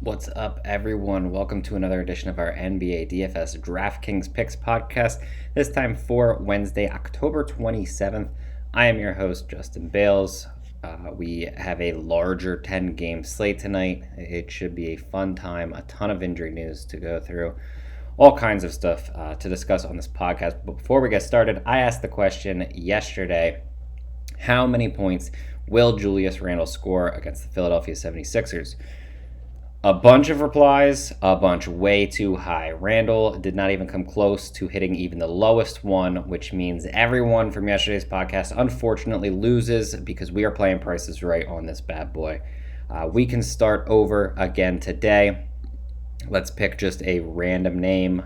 What's up, everyone? Welcome to another edition of our NBA DFS DraftKings Picks podcast, this time for Wednesday, October 27th. I am your host, Justin Bales. We have a larger 10-game slate tonight. It should be a fun time, a ton of injury news to go through, all kinds of stuff to discuss on this podcast. But before we get started, I asked the question yesterday, how many points will Julius Randle score against the Philadelphia 76ers? A bunch of replies, a bunch way too high. Randle did not even come close to hitting even the lowest one, which means everyone from yesterday's podcast unfortunately loses because we are playing prices right on this bad boy. We can start over again today. Let's pick just a random name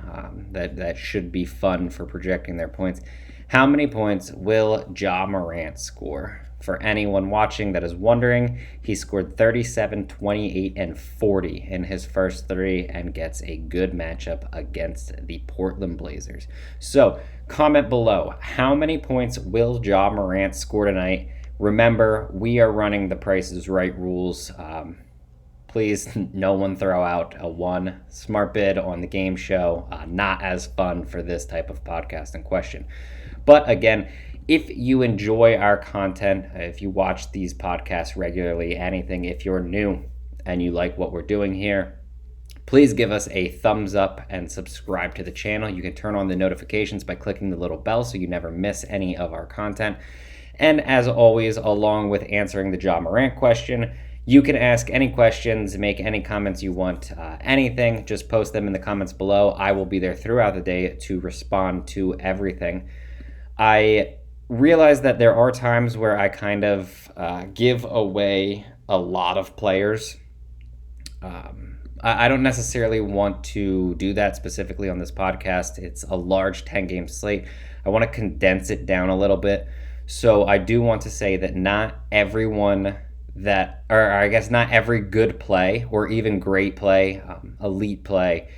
that should be fun for projecting their points. How many points will Ja Morant score? For anyone watching that is wondering, he scored 37, 28, and 40 in his first three and gets a good matchup against the Portland Blazers. So, comment below, how many points will Ja Morant score tonight? Remember, we are running the Price is Right rules. Please, no one throw out a one. Smart bid on the game show. Not as fun for this type of podcast in question. But again, if you enjoy our content, if you watch these podcasts regularly, anything, if you're new and you like what we're doing here, please give us a thumbs up and subscribe to the channel. You can turn on the notifications by clicking the little bell so you never miss any of our content. And as always, along with answering the Ja Morant question, you can ask any questions, make any comments you want, anything, just post them in the comments below. I will be there throughout the day to respond to everything. I realize that there are times where I kind of give away a lot of players. I don't necessarily want to do that specifically on this podcast. It's a large 10-game slate. I want to condense it down a little bit. So I do want to say that not everyone not every good play or even great play, elite play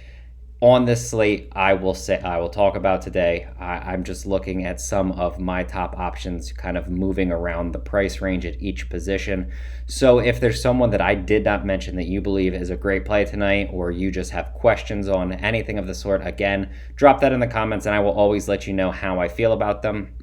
on this slate I will talk about today. I'm just looking at some of my top options, kind of moving around the price range at each position. So if there's someone that I did not mention that you believe is a great play tonight, or you just have questions on anything of the sort, again, drop that in the comments and I will always let you know how I feel about them,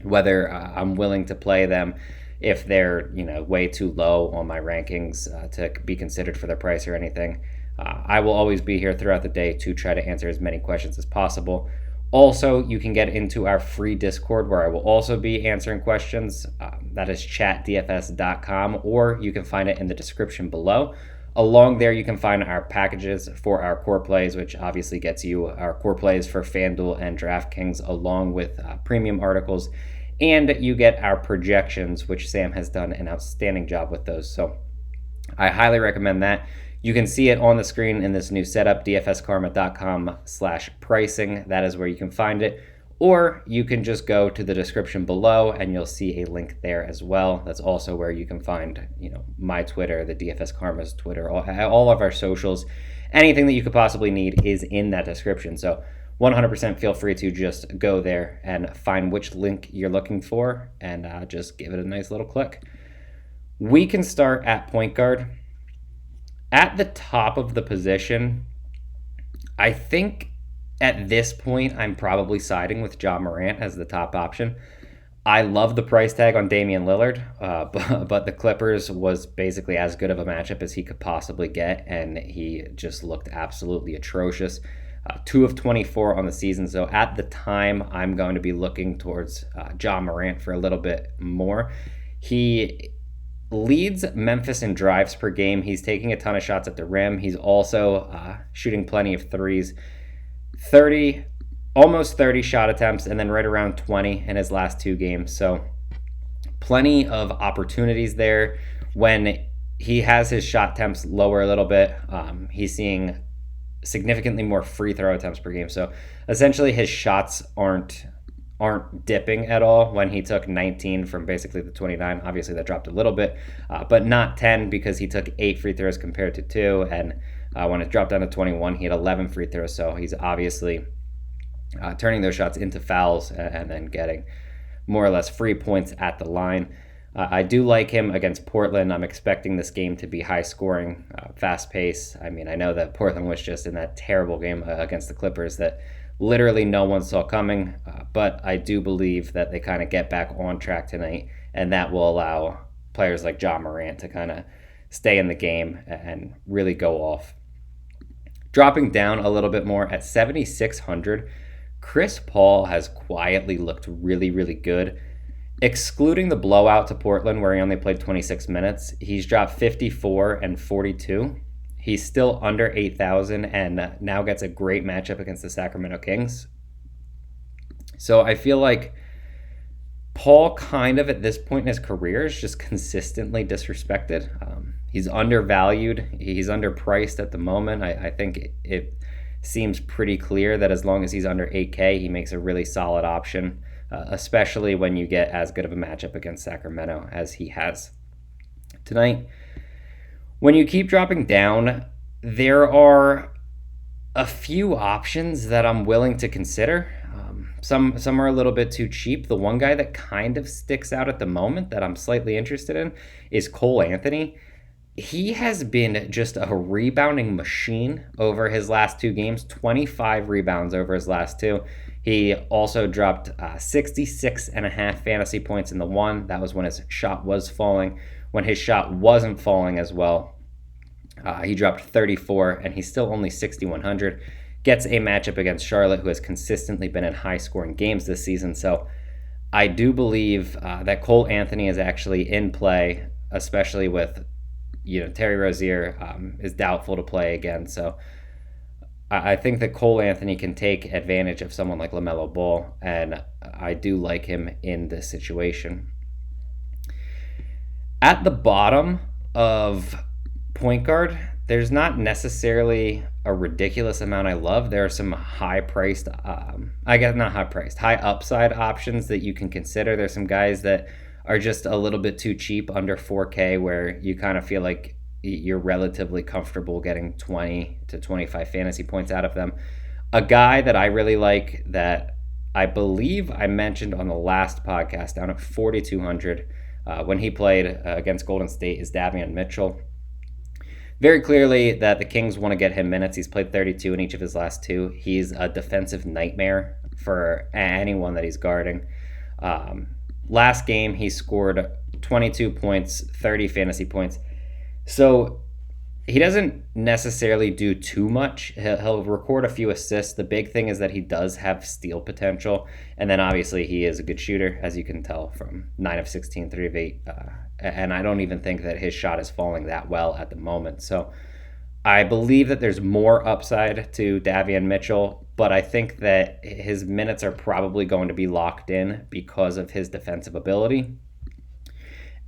whether I'm willing to play them if they're way too low on my rankings to be considered for their price or anything. I will always be here throughout the day to try to answer as many questions as possible. Also, you can get into our free Discord where I will also be answering questions. That is chatdfs.com, or you can find it in the description below. Along there, you can find our packages for our core plays, which obviously gets you our core plays for FanDuel and DraftKings, along with premium articles. And you get our projections, which Sam has done an outstanding job with those. So I highly recommend that. You can see it on the screen in this new setup, dfskarma.com/pricing. That is where you can find it. Or you can just go to the description below and you'll see a link there as well. That's also where you can find, my Twitter, the DFS Karma's Twitter, all of our socials. Anything that you could possibly need is in that description. So 100% feel free to just go there and find which link you're looking for and just give it a nice little click. We can start at point guard. At the top of the position, I think at this point I'm probably siding with Ja Morant as the top option. I love the price tag on Damian Lillard, but the Clippers was basically as good of a matchup as he could possibly get, and he just looked absolutely atrocious. 2 of 24 on the season, so at the time I'm going to be looking towards Ja Morant for a little bit more. He leads Memphis in drives per game. He's taking a ton of shots at the rim. He's also shooting plenty of threes. Almost 30 shot attempts, and then right around 20 in his last 2 games. So plenty of opportunities there. When he has his shot attempts lower a little bit, he's seeing significantly more free throw attempts per game. So essentially his shots aren't dipping at all. When he took 19 from basically the 29, obviously that dropped a little bit, but not 10 because he took 8 free throws compared to 2. And when it dropped down to 21, he had 11 free throws. So he's obviously turning those shots into fouls and then getting more or less free points at the line. I do like him against Portland. I'm expecting this game to be high scoring, fast paced. I mean, I know that Portland was just in that terrible game against the Clippers that literally no one saw coming, but I do believe that they kind of get back on track tonight, and that will allow players like John Morant to kind of stay in the game and really go off. Dropping down a little bit more at 7,600, Chris Paul has quietly looked really, really good. Excluding the blowout to Portland, where he only played 26 minutes, he's dropped 54 and 42. He's still under 8,000 and now gets a great matchup against the Sacramento Kings. So I feel like Paul kind of at this point in his career is just consistently disrespected. He's undervalued. He's underpriced at the moment. I think it seems pretty clear that as long as he's under 8K, he makes a really solid option, especially when you get as good of a matchup against Sacramento as he has tonight. When you keep dropping down, there are a few options that I'm willing to consider. Some are a little bit too cheap. The one guy that kind of sticks out at the moment that I'm slightly interested in is Cole Anthony. He has been just a rebounding machine over his last two games, 25 rebounds over his last two. He also dropped 66.5 fantasy points in the one. That was when his shot was falling. When his shot wasn't falling as well, he dropped 34, and he's still only 6,100. Gets a matchup against Charlotte, who has consistently been in high-scoring games this season. So I do believe that Cole Anthony is actually in play, especially with Terry Rozier is doubtful to play again. So I think that Cole Anthony can take advantage of someone like LaMelo Ball, and I do like him in this situation. At the bottom of point guard, there's not necessarily a ridiculous amount I love. There are some high upside options that you can consider. There's some guys that are just a little bit too cheap, under 4K, where you kind of feel like you're relatively comfortable getting 20 to 25 fantasy points out of them. A guy that I really like that I believe I mentioned on the last podcast down at 4,200 when he played against Golden State is Davion Mitchell. Very clearly that the Kings want to get him minutes. He's played 32 in each of his last two. He's a defensive nightmare for anyone that he's guarding. Last game, he scored 22 points, 30 fantasy points. So he doesn't necessarily do too much. He'll record a few assists. The big thing is that he does have steal potential. And then obviously he is a good shooter, as you can tell from 9 of 16, 3 of 8. And I don't even think that his shot is falling that well at the moment. So I believe that there's more upside to Davion Mitchell, but I think that his minutes are probably going to be locked in because of his defensive ability.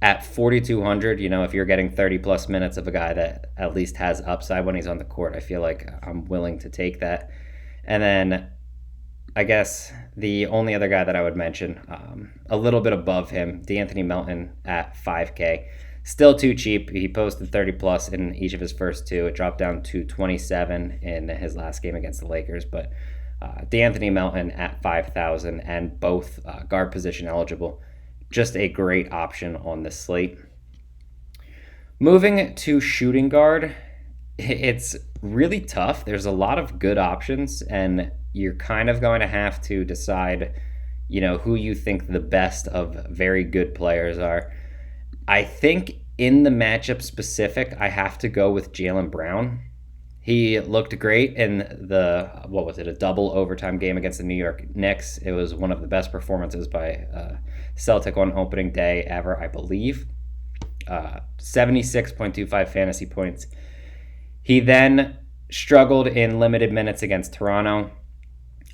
At 4,200, if you're getting 30 plus minutes of a guy that at least has upside when he's on the court, I feel like I'm willing to take that. And then I guess the only other guy that I would mention, a little bit above him, D'Anthony Melton at 5K. Still too cheap. He posted 30 plus in each of his first two. It dropped down to 27 in his last game against the Lakers. But D'Anthony Melton at 5,000 and both guard position eligible. Just a great option on this slate. Moving to shooting guard, it's really tough. There's a lot of good options, and you're kind of going to have to decide, who you think the best of very good players are. I think in the matchup specific, I have to go with Jaylen Brown. He looked great in a double overtime game against the New York Knicks. It was one of the best performances by Celtic on opening day ever, I believe. 76.25 fantasy points. He then struggled in limited minutes against Toronto.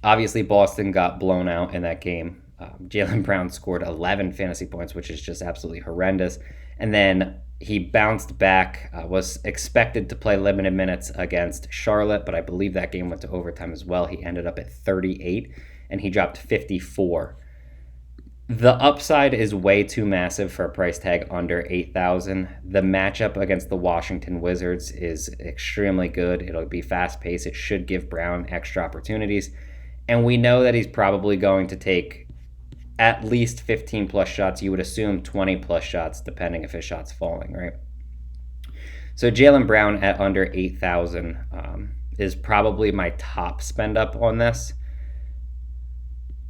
Obviously, Boston got blown out in that game. Jaylen Brown scored 11 fantasy points, which is just absolutely horrendous. And then he bounced back, was expected to play limited minutes against Charlotte, but I believe that game went to overtime as well. He ended up at 38, and he dropped 54. The upside is way too massive for a price tag under 8,000. The matchup against the Washington Wizards is extremely good. It'll be fast-paced. It should give Brown extra opportunities. And we know that he's probably going to take at least 15 plus shots. You would assume 20 plus shots, depending if his shot's falling, right? So Jaylen Brown at under 8,000 is probably my top spend up on this.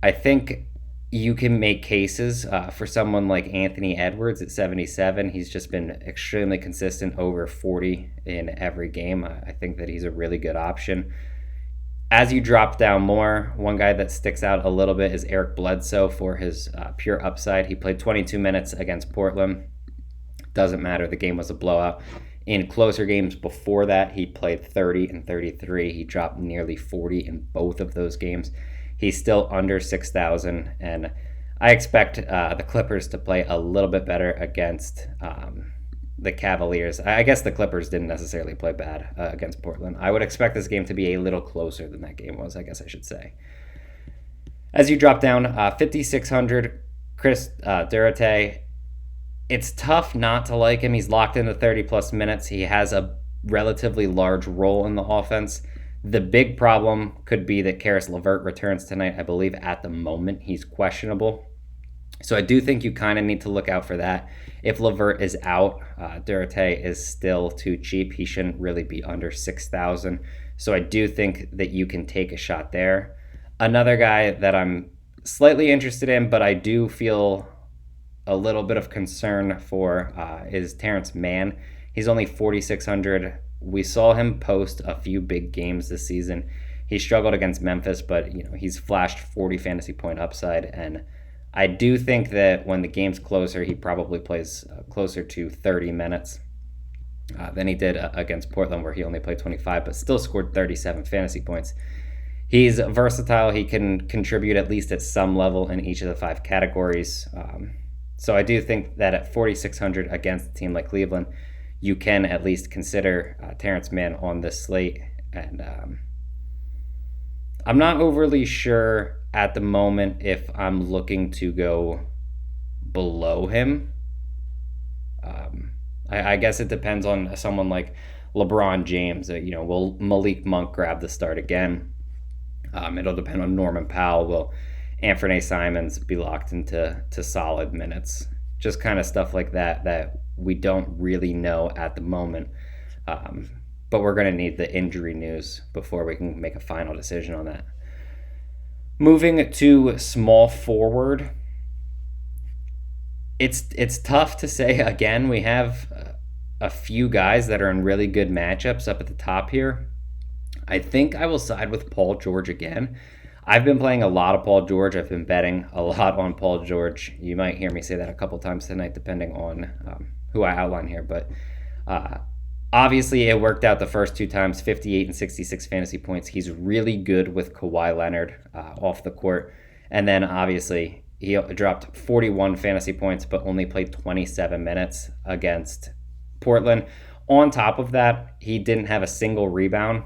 I think you can make cases for someone like Anthony Edwards at 77. He's just been extremely consistent, over 40 in every game. I think that he's a really good option. As you drop down more, one guy that sticks out a little bit is Eric Bledsoe for his pure upside. He played 22 minutes against Portland. Doesn't matter, the game was a blowout. In closer games before that, he played 30 and 33. He dropped nearly 40 in both of those games. He's still under 6,000, and I expect the Clippers to play a little bit better against the Cavaliers. I guess the Clippers didn't necessarily play bad against Portland. I would expect this game to be a little closer than that game was, I guess I should say. As you drop down, 5,600, Chris Duarte. It's tough not to like him. He's locked into 30-plus minutes. He has a relatively large role in the offense. The big problem could be that Karis LeVert returns tonight. I believe at the moment he's questionable. So I do think you kind of need to look out for that. If LeVert is out, Duarte is still too cheap. He shouldn't really be under 6,000. So I do think that you can take a shot there. Another guy that I'm slightly interested in, but I do feel a little bit of concern for is Terrence Mann. He's only 4,600. We saw him post a few big games this season. He struggled against Memphis, but he's flashed 40 fantasy point upside, and I do think that when the game's closer, he probably plays closer to 30 minutes than he did against Portland, where he only played 25, but still scored 37 fantasy points. He's versatile. He can contribute at least at some level in each of the 5 categories. So I do think that at 4,600 against a team like Cleveland, you can at least consider Terrence Mann on this slate. And I'm not overly sure at the moment if I'm looking to go below him. I guess it depends on someone like LeBron James. Will Malik Monk grab the start again? It'll depend on Norman Powell. Will Anthony Simons be locked into solid minutes? Just kind of stuff like that we don't really know at the moment. But we're going to need the injury news before we can make a final decision on that. Moving to small forward, it's tough to say. Again, we have a few guys that are in really good matchups up at the top here. I think I will side with Paul George again. I've been playing a lot of Paul George. I've been betting a lot on Paul George. You might hear me say that a couple times tonight, depending on who I outline here. But obviously, it worked out the first 2 times, 58 and 66 fantasy points. He's really good with Kawhi Leonard off the court. And then, obviously, he dropped 41 fantasy points, but only played 27 minutes against Portland. On top of that, he didn't have a single rebound.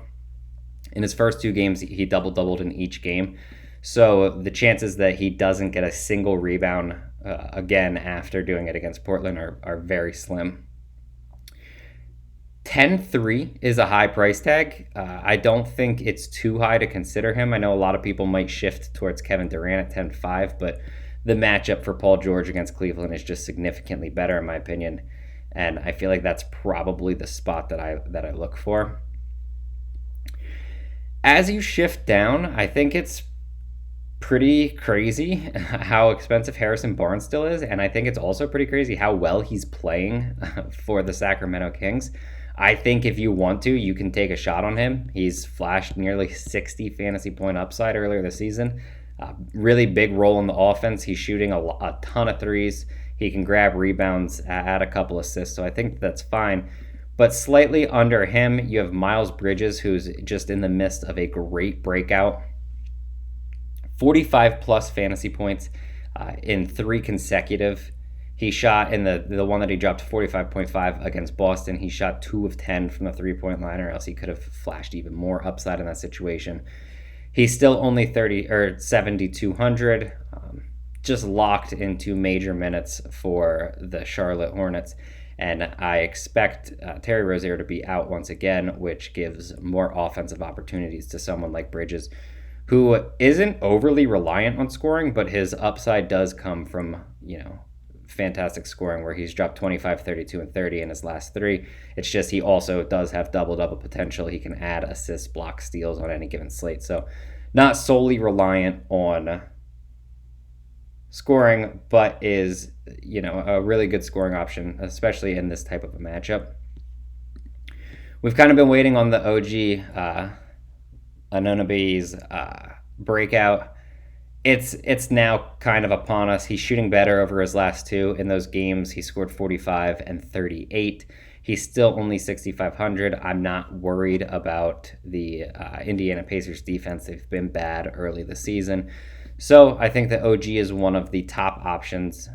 In his first 2 games, he double-doubled in each game. So the chances that he doesn't get a single rebound again after doing it against Portland are very slim. 10-3 is a high price tag. I don't think it's too high to consider him. I know a lot of people might shift towards Kevin Durant at 10-5, but the matchup for Paul George against Cleveland is just significantly better in my opinion. And I feel like that's probably the spot that I look for. As you shift down, I think it's pretty crazy how expensive Harrison Barnes still is, and I think it's also pretty crazy how well he's playing for the Sacramento Kings. I think if you want to, you can take a shot on him. He's flashed nearly 60 fantasy point upside earlier this season. Really big role in the offense. He's shooting a ton of threes. He can grab rebounds, add a couple assists, so I think that's fine. But slightly under him, you have Miles Bridges, who's just in the midst of a great breakout. 45-plus fantasy points in 3 consecutive. He shot in the one that he dropped 45.5 against Boston. He shot 2 of 10 from the three-point line, or else he could have flashed even more upside in that situation. He's still only 7,200, just locked into major minutes for the Charlotte Hornets. And I expect Terry Rozier to be out once again, which gives more offensive opportunities to someone like Bridges, who isn't overly reliant on scoring, but his upside does come from, fantastic scoring where he's dropped 25, 32, and 30 in his last three. It's just he also does have double-double potential. He can add assists, blocks, steals on any given slate. So not solely reliant on scoring, but is, a really good scoring option, especially in this type of a matchup. We've kind of been waiting on the OG Anunoby's breakout. It's now kind of upon us. He's shooting better over his last two. In those games, he scored 45 and 38. He's still only 6,500. I'm not worried about the Indiana Pacers defense. They've been bad early this season. So I think that OG is one of the top options,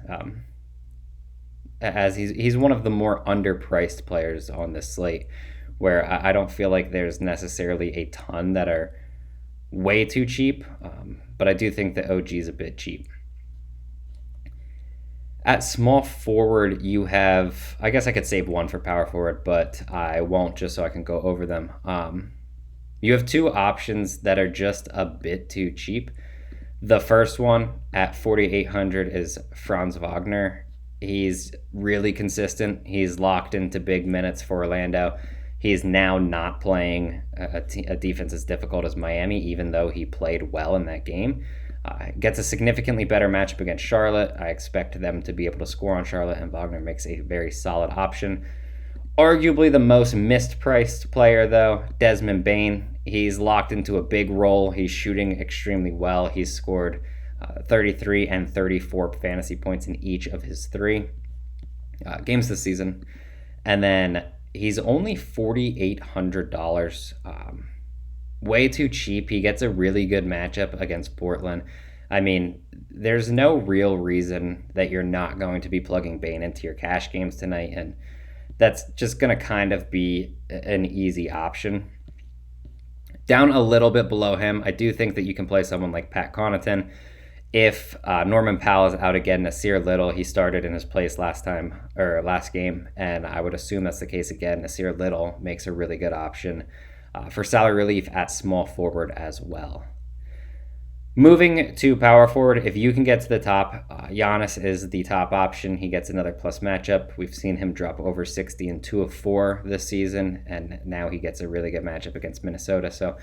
as he's one of the more underpriced players on this slate, where I don't feel like there's necessarily a ton that are way too cheap, but I do think that OG is a bit cheap. At small forward, you have, I guess I could save one for power forward, but I won't just so I can go over them. You have two options that are just a bit too cheap. The first one at 4,800 is Franz Wagner. He's really consistent. He's locked into big minutes for Orlando. He's now not playing a defense as difficult as Miami, even though he played well in that game. Gets a significantly better matchup against Charlotte. I expect them to be able to score on Charlotte, and Wagner makes a very solid option. Arguably the most mispriced player, though, Desmond Bain. He's locked into a big role. He's shooting extremely well. He's scored 33 and 34 fantasy points in each of his three games this season. And then he's only $4,800. Way too cheap. He gets a really good matchup against Portland. I mean, there's no real reason that you're not going to be plugging Bain into your cash games tonight, and that's just going to kind of be an easy option. Down a little bit below him, I do think that you can play someone like Pat Connaughton. If Norman Powell is out again, Nasir Little, he started in his place last game, and I would assume that's the case again. Nasir Little makes a really good option for salary relief at small forward as well. Moving to power forward, if you can get to the top, Giannis is the top option. He gets another plus matchup. We've seen him drop over 60 in 2 of 4 this season, and now he gets a really good matchup against Minnesota. So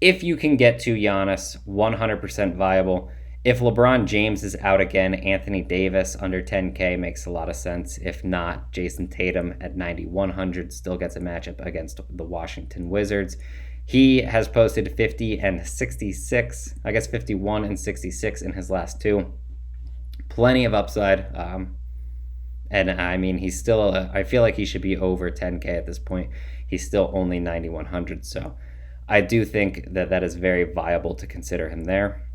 if you can get to Giannis, 100% viable. If LeBron James is out again, Anthony Davis under 10K makes a lot of sense. If not, Jason Tatum at 9,100 still gets a matchup against the Washington Wizards. He has posted 50 and 66, 51 and 66 in his last two. Plenty of upside. And I mean, he's still, I feel like he should be over 10K at this point. He's still only 9,100. So I do think that that is very viable to consider him there.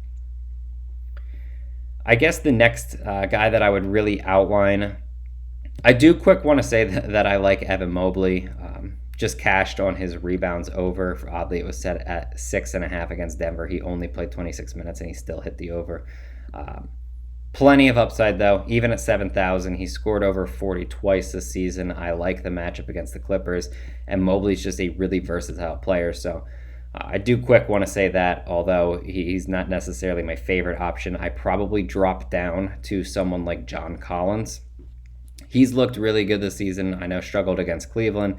I guess the next guy that I would really outline, I do want to say that I like Evan Mobley. Just cashed on his rebounds over. Oddly, it was set at 6.5 against Denver. He only played 26 minutes and he still hit the over. Plenty of upside, though. Even at 7,000, he scored over 40 twice this season. I like the matchup against the Clippers, and Mobley's just a really versatile player. So I do want to say that, although he's not necessarily my favorite option, I probably drop down to someone like John Collins. He's looked really good this season. I know struggled against Cleveland.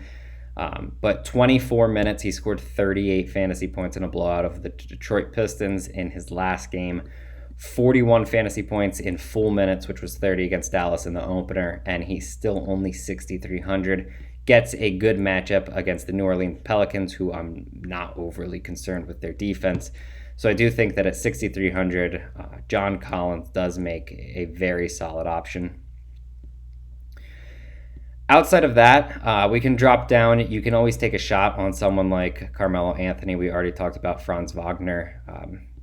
But 24 minutes, he scored 38 fantasy points in a blowout of the Detroit Pistons in his last game. 41 fantasy points in full minutes, which was 30 against Dallas in the opener, and he's still only 6,300. Gets a good matchup against the New Orleans Pelicans, who I'm not overly concerned with their defense. So I do think that at 6,300, John Collins does make a very solid option. Outside of that, we can drop down. You can always take a shot on someone like Carmelo Anthony. We already talked about Franz Wagner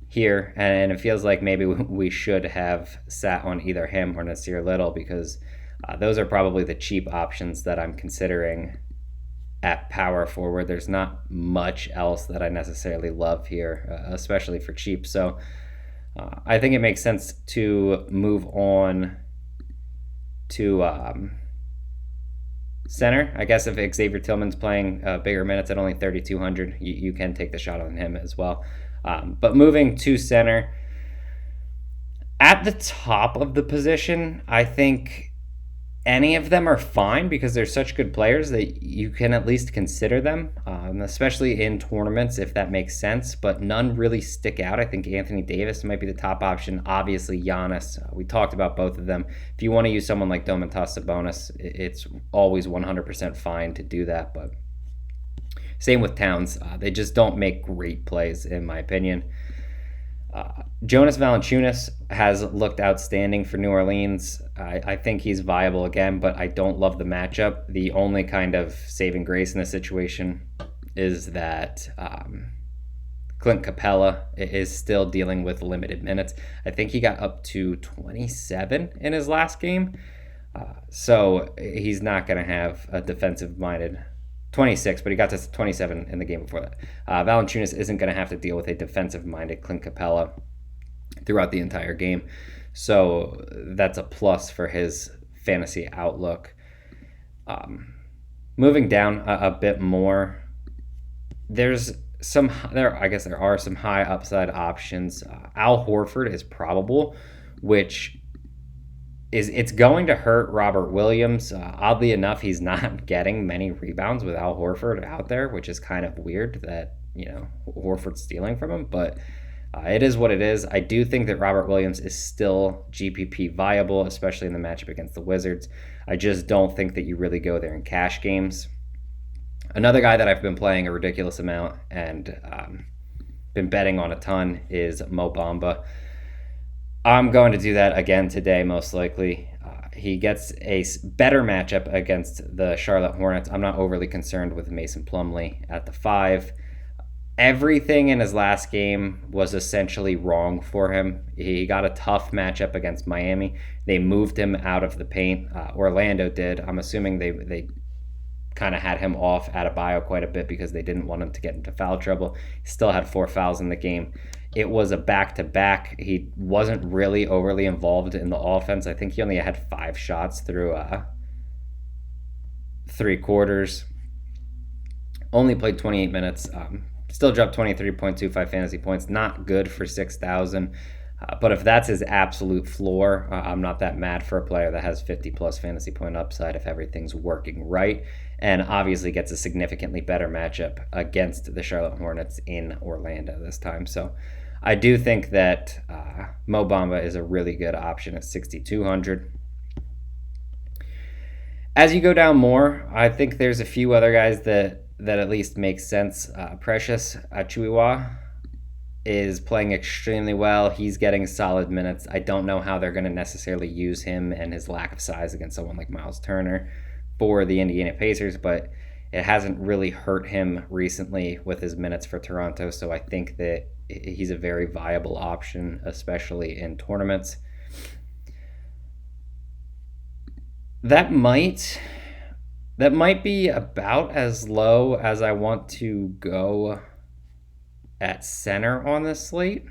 here, and it feels like maybe we should have sat on either him or Nasir Little, because those are probably the cheap options that I'm considering at power forward. There's not much else that I necessarily love here, especially for cheap. So I think it makes sense to move on to center. I guess if Xavier Tillman's playing bigger minutes at only 3,200, you can take the shot on him as well. But moving to center, at the top of the position, I think any of them are fine because they're such good players that you can at least consider them, especially in tournaments if that makes sense. But none really stick out. I think Anthony Davis might be the top option. Obviously, Giannis. We talked about both of them. If you want to use someone like Domantas Sabonis, it's always 100% fine to do that. But same with Towns. They just don't make great plays, in my opinion. Jonas Valanciunas has looked outstanding for New Orleans. I think he's viable again, but I don't love the matchup. The only kind of saving grace in this situation is that Clint Capella is still dealing with limited minutes. I think he got up to 27 in his last game. So he's not going to have a defensive-minded 26, but he got to 27 in the game before that. Valanciunas isn't going to have to deal with a defensive-minded Clint Capella throughout the entire game. So that's a plus for his fantasy outlook. Moving down a bit more, there are some high upside options. Al Horford is probable, which it's going to hurt Robert Williams. Oddly enough, he's not getting many rebounds with Al Horford out there, which is kind of weird that, Horford's stealing from him, but it is what it is. I do think that Robert Williams is still GPP viable, especially in the matchup against the Wizards. I just don't think that you really go there in cash games. Another guy that I've been playing a ridiculous amount and been betting on a ton is Mo Bamba. I'm going to do that again today, most likely. He gets a better matchup against the Charlotte Hornets. I'm not overly concerned with Mason Plumlee at the 5. Everything in his last game was essentially wrong for him. He got a tough matchup against Miami. They moved him out of the paint. Orlando did. I'm assuming they kind of had him off Adebayo quite a bit because they didn't want him to get into foul trouble. He still had 4 fouls in the game. It was a back-to-back. He wasn't really overly involved in the offense. I think he only had 5 shots through 3 quarters. Only played 28 minutes. Still dropped 23.25 fantasy points. Not good for 6,000. But if that's his absolute floor, I'm not that mad for a player that has 50-plus fantasy point upside if everything's working right. And obviously gets a significantly better matchup against the Charlotte Hornets in Orlando this time. So I do think that Mo Bamba is a really good option at 6,200. As you go down more, I think there's a few other guys that at least make sense. Precious Achiuwa is playing extremely well. He's getting solid minutes. I don't know how they're going to necessarily use him and his lack of size against someone like Miles Turner for the Indiana Pacers, but it hasn't really hurt him recently with his minutes for Toronto, so I think that he's a very viable option, especially in tournaments. That might be about as low as I want to go at center on this slate.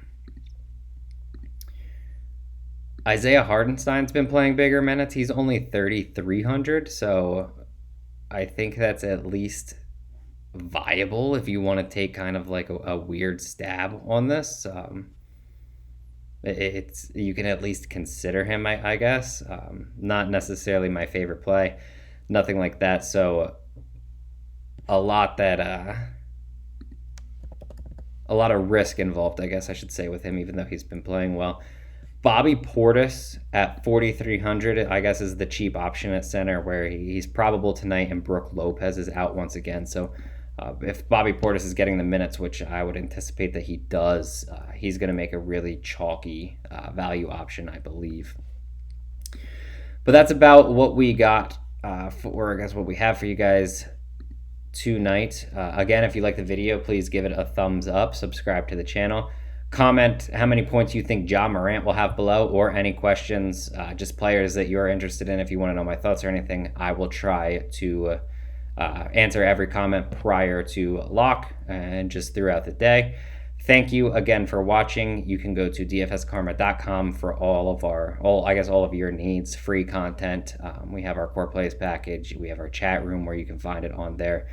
Isaiah Hardenstein's been playing bigger minutes. He's only 3,300, so I think that's at least viable if you want to take kind of like a weird stab on this. You can at least consider him, I guess. Not necessarily my favorite play, nothing like that. So a lot of risk involved, I guess I should say, with him, even though he's been playing well. Bobby Portis at 4,300, I guess, is the cheap option at center, where he's probable tonight, and Brook Lopez is out once again. So if Bobby Portis is getting the minutes, which I would anticipate that he does, he's going to make a really chalky value option, I believe. But that's about what we got or I guess what we have for you guys tonight. Again, if you like the video, please give it a thumbs up, subscribe to the channel. Comment how many points you think Ja Morant will have below, or any questions, just players that you're interested in. If you want to know my thoughts or anything, I will try to answer every comment prior to lock and just throughout the day. Thank you again for watching. You can go to dfskarma.com for all of your needs, free content. We have our core plays package. We have our chat room where you can find it on there.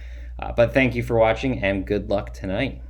But thank you for watching, and good luck tonight.